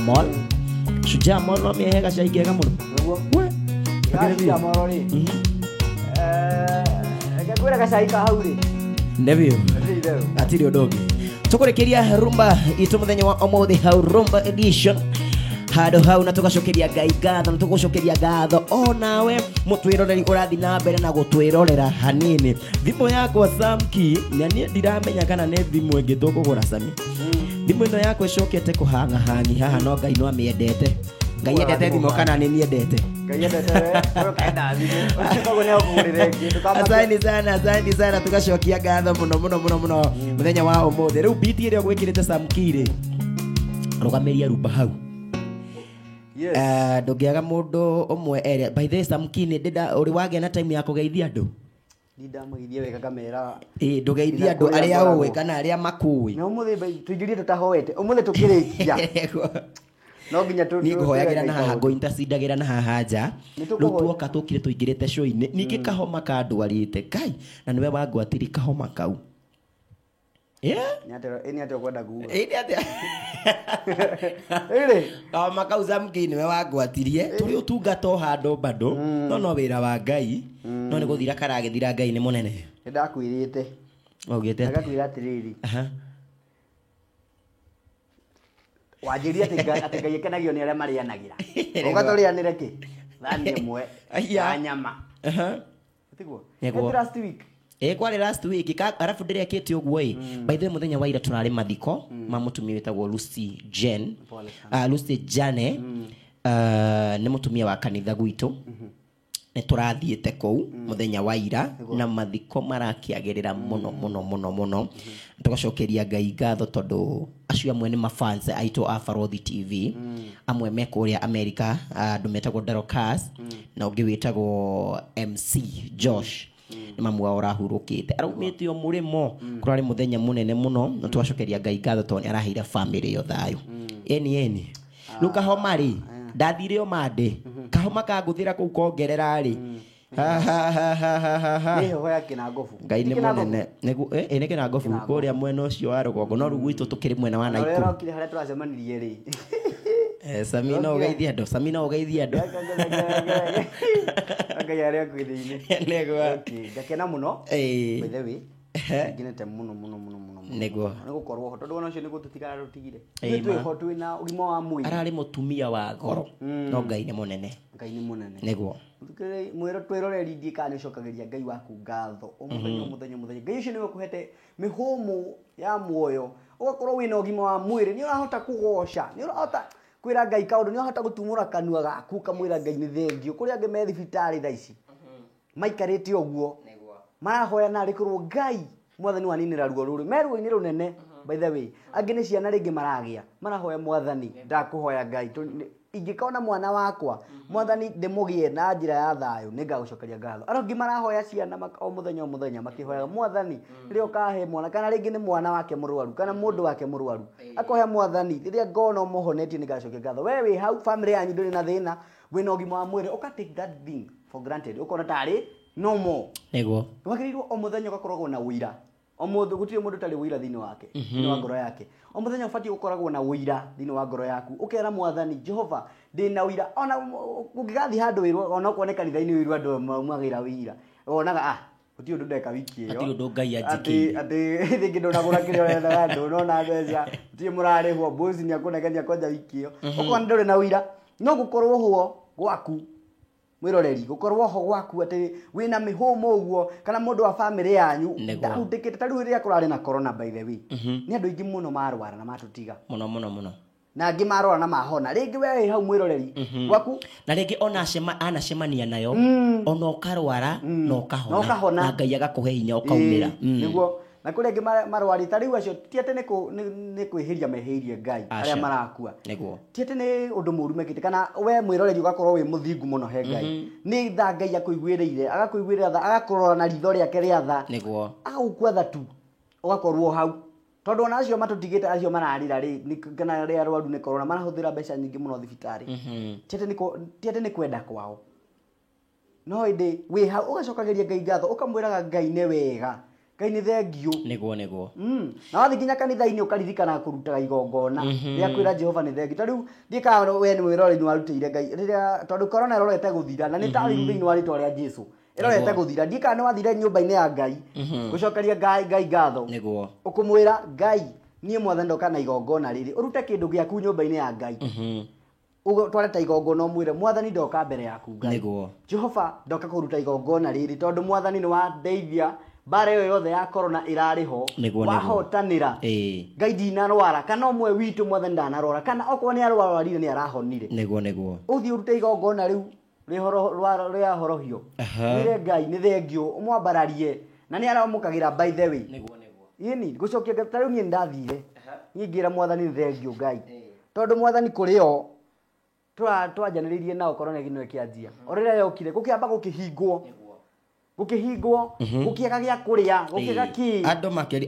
A: Mall no miehega ciaikega muno
B: niguo Shujaa Mall ri ngwira gacaika hau ri
A: nevio atiri odongi tukurikiria rumba itu muthenya wa omothi hau rumba edition hado hau na tugacokeria ngai ngatho na tugucokeria ngatho onawe mutwiroreri urathi na mbere na gutwirorera hanini thimu yakwa Samki na nie ndiramenya kana ne thimu ingi tukugura Sami thimu ino yakwa icokete kuhanga hangi haha no ngai no amiendete ngai endete thimu kana ni niendete
B: ngai endete we kaenda thimu kogo ne okugurire kindu kama
A: asante sana tugacokia ngatho muno muthenya wa umuthi riu beat ire gwikirite Samki ri rugamiria rumba hau
B: yes
A: ndungiaga mundu umwe area by the Samki ni ndida uri wagia na time ya kugeithia andu
B: ndamugithia wega kamera
A: ndugeithia andu aria uwe kana aria makui
B: na umuthi tuingirie tutahoete umuthi tukirikia no nginya tu
A: ni nguhoyagira na haha ngo intercedagira na haha nja riu tuoka tukire tuingirite show-ini ningi kahoma ka ndwarite kai na niwe wangwatiri kahoma kau
B: ni ate kwenda kuuga
A: ni ate
B: kahoma
A: kau Samki niwe wangwatirie turi utungato hando bado no wira wa ngai no ni guthira karagithira ngai ni munene
B: ndakwirite
A: ogete
B: ndakwira atiriri wajiria ati ngai kenagio ni aria marianagira ugaturianire ki thani imwe ya nyama tiguo last week
A: kwari last week arafu ndirekete uguo by the way muthenya wa ira turari mathiko ma mutumia wetagwo Lucy Jane ni mutumia wa kanitha gwitu ni turathiete kou muthenya wa ira na mathiko marakiagirira muno tugacokeria ngai ngatho tondu acio amwe ni mafans aito a Farothi TV amwe mekuria America andu metagwo Darocas na ungi wetagwo MC Josh ni mamu wa urahurukite araumite yo murimo kurari muthenya munene muno na tugacokeria ngai ngatho tondu araheire family yo thayo eni luka homari ndathire o mande kahoma kanguthira kuu kongerera ri
B: ni ho ya kinangofu
A: ngai ni munene nigu ni kinangofu kuria mwena ucio wa rugongo no rugwitu tukiri mwena wa Naiku
B: rero kile haria turacemanirie ri
A: Samina ugeithia ndo
B: ngai aria kwithini
A: negwa
B: ngakena muno by the way nginete muno
A: negwa
B: nigukorwo tondu ona cio nigututigara rutigire twi hotu na ugima wa mwiri
A: arari mutumia wa goro no ngai ni munene negwa
B: mwiro twiroreri ndie kana cokageria ngai waku ngatho muthenya ngai ucio niwe kuhete mihumu ya muoyo ugakorwo wina ugima wa mwiri ni urahota kugoca ni urahota kwira Ngai kaundu ni hota gutumura kanua gaku kamwira Ngai ni thengio kuri ange me thibitari tha ici maikarite oguo marahoya na rikorwo Ngai mwathani waninira ruo ruri meruo-ini runene by the way ange ni ciana ringi maragia marahoya mwathani ndakuhoya Ngai ingikaona mwana wakwa mwathani ndimugie na njira ya thayo ningagucokeria ngatho arongi marahoya ciana o muthenya makihoya mwathani rio kahe mwana kana ringi ni mwana wake murwaru kana mundu wake murwaru akohe mwathani riria ngona muhonetie ningacokeria ngatho we wi hau family yanyu nduri na thina wina ugima wa mwiri uka take that thing for granted ukona tari no more
A: Niguo
B: wagirirwo o muthenya ugakoragwo na uira o mundu gutire mundu tari uira thini wake thini wa ngoro yake o muthenya ubatie gukoragwo na uira thini wa ngoro yaku ukera mwathani Jehova ndina uira ona ungigathi handu wirwo ona kuone kanitha-ini wirwo andu mwagira uira onaga uti undu ndeka wiki iyo
A: ati undu Ngai anjikire
B: ati thingi ndonagura kirio wethaga andu nona mbeca uti murarihwo bosi ni akunegenia kwanja wiki iyo ukona nduri na uira no gukorwo huo gwaku mwiroreri gukorwo ho gwaku ati wina mihumo uguo kana mundu wa family yanyu ndahundikite tariu riria kurari na corona by the way ni andu ingi muno marwara na matutiga
A: muno
B: na angi marwara na mahona ringi we hau mwiroreri gwaku
A: na ringi ona anacemania nayo ona ukarwara na ukahona na Ngai agakuhe hinya ukaumira
B: niguo na kuri angi marwari tariu acio tiate ni kwihiria mehirie Ngai aria marakua
A: niguo
B: tiate ni undu muru mekite kana we mwiroreri ugakorwo wi muthingu muno he Ngai ni tha Ngai akuiguirire agakuiguirira tha agakorora na ritho riake ria tha
A: niguo
B: agukua tha tu ugakorwo hau tondu ona acio matutigite acio mararira ri kana ria rwaru ni corona marahuthira mbeca nyingi muno thibitari tiate ni kwenda kwao no indi wi hau ugacokageria Ngai ngatho ukamwiraga Ngai ni wega Ngai ni thengio
A: niguo
B: na wathi nginya kanitha-ini ukaririkana kurutaga igongona ria kwira Jehova ni thengio tariu ndika we ni mwirori ni warutire Ngai riria tondu corona irorete guthira na ni tari thiini wa ritwa ria Jesu irorete guthira ndika ni wathire nyumba-ini ya Ngai gucokeria Ngai ngatho
A: niguo
B: ukumwira Ngai nie mwathani ndoka na igongona riri urute kindu giaku nyumba-ini ya Ngai twareta igongona umwire mwathani ndoka mbere yaku Ngai
A: niguo
B: Jehova ndoka kuruta igongona riri tondu mwathani ni wa ndeithia bare yo yothe ya corona irariho wahotanira Ngai ndinarwara kana umwe witu mwathani ndanarwara kana okwo ni arwarire ni arahonire niguo uthi urute igongona riu ria horohio nire Ngai ni thengio umwambararie na ni aramukagira by the way yini gucokia gatariu ni ndathire ngingira mwathani ni thengio Ngai tondu mwathani kurio twanjaniririe nao corona gino kianjia orira yokire gukiamba gukihingwo gukiaga gia kuria gukiaga ki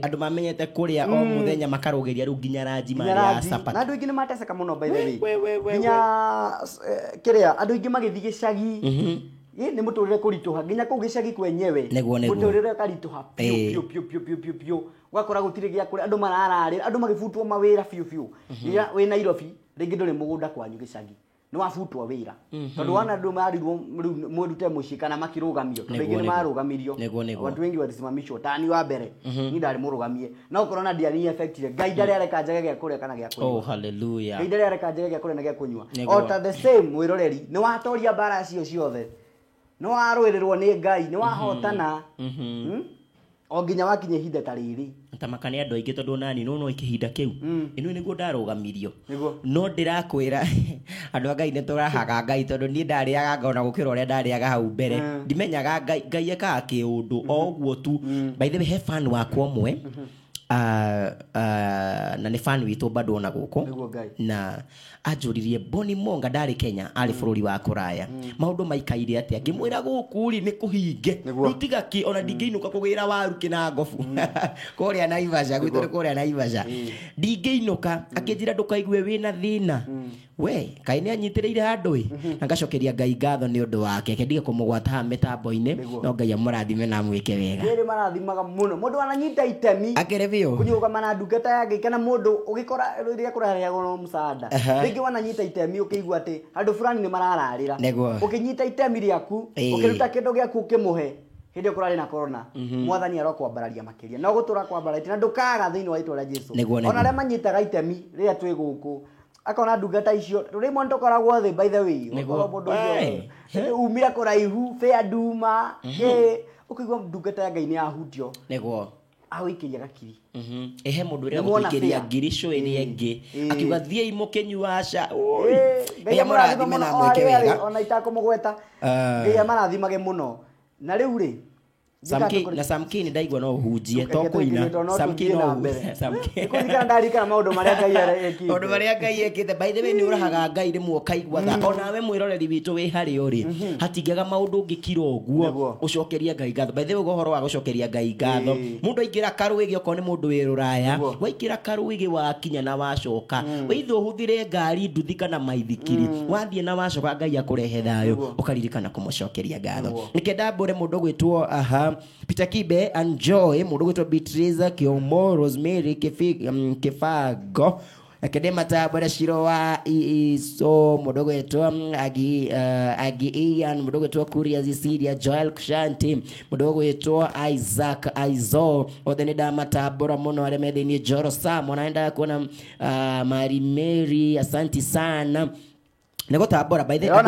A: andu mamenyete kuria o muthenya makarogeria ru nginya ranji mari ya sapati
B: na andu ingi ni mateseka muno by the way nginya kiria andu ingi magithii gicagi ni muturire kurituha nginya ku gicagi kwenyewe muturire karituha pio gwakora gutire gia kuria andu marararira andu magifutwo mawira fiu we Nairobi ringi nduri mugunda kwanyu gicagi ni wafutwa wira tondu wana andu marirwo mwirute muci kana makirugamio ringi ni marugamirio watu wengi walisimamishwo tani wa mbere ni ndari murugamie na ukorona ndiani affectire Ngai ndari areka njage gia kuria kana gia kunywa
A: oh hallelujah
B: Ngai ndari areka njage gia kuria na gia kunywa ota the same mwiroreri ni watoria bara cio ciothe no warwirirwo ni Ngai ni wahotana o nginya wakinye ihinda ta riri
A: tamakani andu aingi tondu nani no ikihinda kiu inu niguo ndarugamirio no ndirakwira andu a Ngai ni turahaga Ngai tondu ni ndariaga ngona gukira uria ndariaga hau mbere ndimenyaga Ngai ekaga kiundu oguo tu by the way he fan wakwa omwe na ni fan witu bado ona guko na ajuririe Boni Monga ndari Kenya ari bururi wa kuraya maundu maikaire atia ngimwira guku ri ni kuhinge rutiga ki ona ndingeinuka kugira waru kina ngofu kuria Naivasha gwitu kuria Naivasha ndingeinuka akinjira ndukaigue wina thina we kai ni anyitireire handu na ngacokeria Ngai ngatho ni undu wake kendige kumugwata mitambo-ini no Ngai amurathime na mwike wega
B: ri marathimaga muno mundu ananyita itemi
A: akerevio
B: kunyuga mana ndungata ya Ngai kana mundu ugikora riria kuraheagwo musaada ringi wananyita itemi ukigua ati andu fulani ni marararira ukinyita itemi riaku ukiruta kindu giaku ukimuhe hindi kurari na corona mwathani arokwambararia makiria no gutura kwambararia na ndukaga thiini wa itwa ria Jesu ona ria manyitaga itemi riria twi guku akona ndungata icio rimwe ndokoragwo thi by the way mundu umira kuraihu fair duma ukigwa ndungata ya Ngai ni ahutio
A: niguo
B: awikiria gakiri
A: ehe mundu ria gukiria ngirisho iri engi akiuga thie imukenyuaca
B: ya murathima na mweke wega ona itakumugweta ya marathimage muno na riu ri
A: Samkini ndaigwa no uhunjie to kuina Samkini no Samkini
B: kuthikana ndarika maundu maria Ngai areki
A: maundu maria Ngai ekite by the way ni urahaga Ngai rimwe kaigwa tha ona we mwiroreri witu wi hari uri hatingaga maundu ngikira uguo ucokeria Ngai ngatho by the way gohoro wa gucokeria Ngai ngatho mundu aingira karuigi oko ni mundu wi ruraya waikira karuigi wakinya na wacoka weithu uhuthire ngari nduthi kana maithikiri wathie na wacoka Ngai akurehe thayo ukaririkana kumucokeria ngatho nikenda mbure mundu gwitwo Peter Kibe and Joy mundu gwitwo Beatrice Kiomo Rosemary Kifago Akadema tabara shiro wa so mundu gwitwo agi Ian mundu gwitwo Kuria Zisidia Joel Kushanti mundu gwitwo Isaac Aizo othene dama tabora muno ale medeni Joro Sam wanaenda kuona Mary Mary asanti sana nego tabora by the way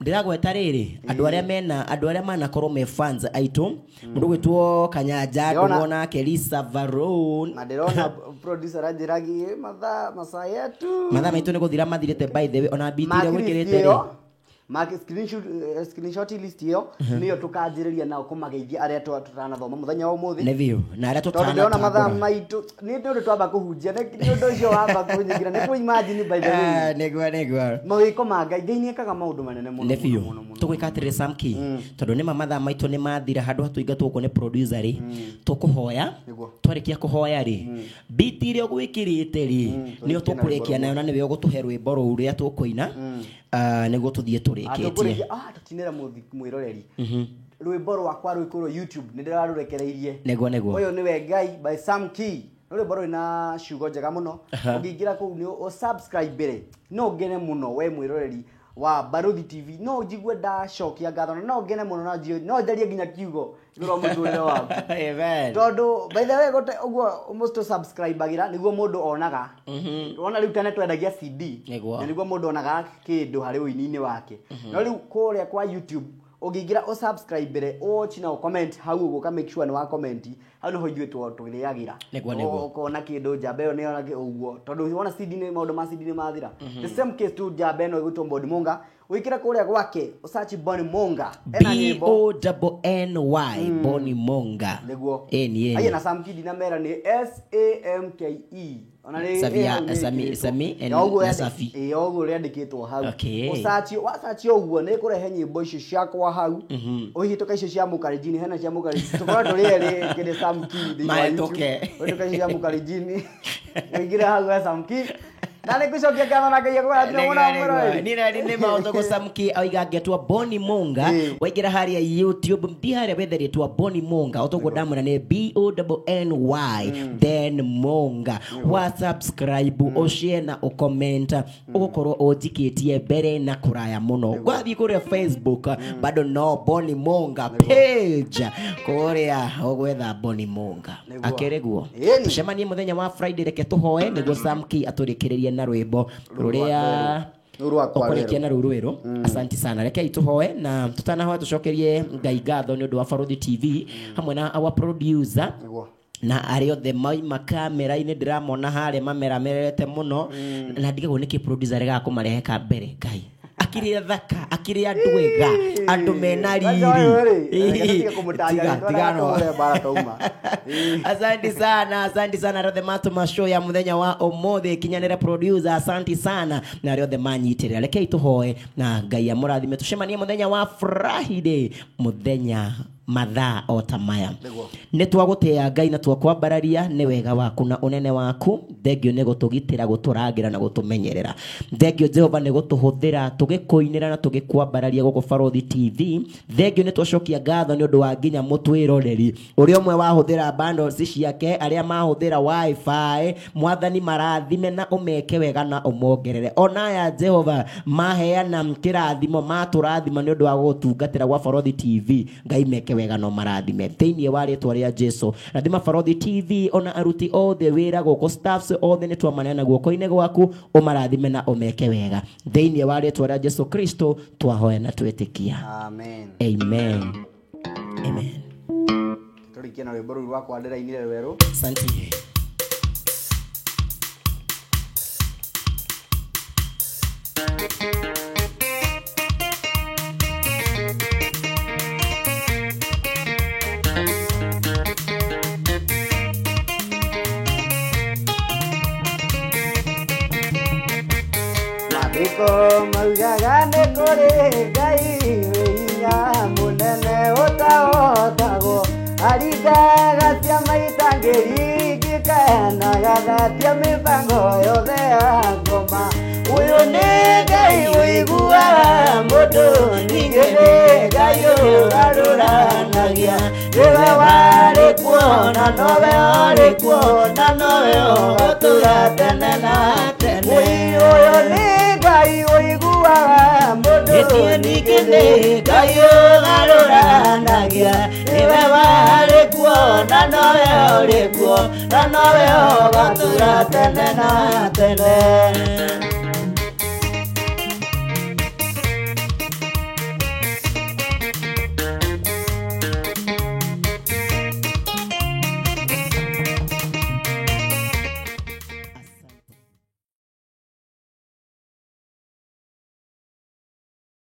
A: ndiragweta riri andu aria mana korwo me fans aitu mundu gwitwo Kanyanja ndona Kelisa Varon
B: na ndirona producer ajiragi
A: matha maitu ni guthira mathirite by the way ona bitire gwikirite ri
B: mark screenshot list yo niyo tukanjiriria nao kumageithia aria tutanathoma muthenya wa umuthi
A: nevio na aria
B: tutanathoma matha maitu ni ndu twamba kuhunjia ni ndu ucio wamba kunyigira ni ku imagine by the way
A: negwa
B: mawiko manga Ngai nikaga maundu manene muno
A: nevio tugwika atire Samki tondu ni matha maitu ni mathira handu hatuingatwo ko ni producer ri tukuhoya twarikia kuhoya ri beat iria gwikirite ri niyo tukurekia nayo na niwe ugutuhe rwimbo ruria tukuina nego tuthie turikitie
B: tutinera mwiroreri rwimbo rwakwa rwikuru YouTube ndirarurekereirie
A: nego
B: uyu niwe Ngai by Samki rwimbo rwina ciugo njega muno ungiingira ku ni o subscribe no ngene muno we mwiroreri wa Baruthi TV no njigwe shokia ngatho no ngene muno no njarie nginya kiugo iguru muturire waku
A: amen
B: tondu by the way gote uguo almost subscribe agira niguo mundu onaga ona riu tene twendagia CD na niguo mundu onaga kindu hari uini-ini wake no riu kuria kwa YouTube ungiingira o subscribe o china o comment hau uguo make sure ni wa comment hau no hoithwe twiriagira ukona kindu njamba yo niona ki uguo tondu wona CD ni maundu ma CD ni mathira the same case tu njamba no igutwo Boni Monga wikira kuria gwake usachi Boni Monga
A: BONNY Boni Monga
B: niguo
A: eni
B: aye na Samki dina mera ni SAMKE ona ni
A: Sami na Safi
B: oguo riandikitwo hau usachi oguo ni kurehe nyimbo icio ciakwa hau uhituka icio cia Mukarijini hena cia Mukarijini tukora turiere kide Samki
A: maetoke
B: uhituka cia Mukarijini ngira hau Samki nani kucokia ngatho na Ngai akwa tunaona mwero
A: ni maundu go Samki oiga ngetwa Boni Monga waingira haria YouTube mbi haria wetheretwa Boni Monga otogo damuna ni BONNY then Monga wa subscribe o share na o comment ugukorwo ojikitie mbere na kuraya muno gwathii kuria Facebook bado no Boni Monga page kuria ogwetha Boni Monga akereguo tucemanie muthenya wa Friday reke tuhoe niguo Samki aturikirerie na rwimbo ruria okurikia na rurwiro asanti sana reke ituhoe na tutanahoa tucokerie Ngai ngatho ni undu wa Baruthi TV hamwe na our producer na ario the mai kamera ine ndiramona hare mamera merete muno na ndigagwo niki producer rega kumarehe ka mbere Ngai akiria thaka akiria ndwega andu mena riri tigano asante sana rothe matuma show ya muthenya wa umuthi kinyanira producer asante sana na rothe manyitirira rekei tuhoe na Ngai amurathime tucemanie muthenya wa Friday muthenya mathaa otamaya ni twagutea Ngai na twakwambararia ni wega waku na unene waku thengio ni gutugitira guturagira na gutumenyerera thengio Jehova ni gutuhuthira tugikuinira na tugikwambararia guku Baruthi TV thengio ni twacokia ngatho ni undu wa nginya mutwiroreri uri omwe wahuthira bundles ciake aria mahuthira wifi mwathani marathime na umeke wega na umongerere ona ya Jehova maheana kirathimo maturathima ni undu wa gutungatira gwa Baruthi TV Ngai meke wega no marathime thini wa ritwa ria Jesu rathima Baruthi TV ona aruti othe wira guku staffs othe ni twamanena guoko-ine gwaku umarathime na umeke wega thini wa ritwa ria Jesu Kristo twahoya na twetikia
B: amen
A: amen amen
B: tũrikie na rwĩmbo rũu rwa kwandĩra-inĩ rwerũ.
A: Asante.
B: Maandĩko maugaga nĩ kũrĩ Ngai wĩ hinya mũnene ũtahotagwo, aringaga ciama itangĩri ngĩkayanaga thatia mĩbango yothe ya ngoma. Ũyũ nĩ Ngai ũiguaga mũndũ, ningĩ nĩ Ngai ũgarũranagia. Nĩwe warĩ kuo na nowe ũrĩ kuo na nowe ũgũtũũra tene na tene. Ũyũ nĩ Ngai ũiguaga mũndũ, ningĩ nĩ Ngai ũgarũranagia. Nĩwe warĩ kuo na nowe ũrĩ kuo na nowe ũgũtũũra tene na tene.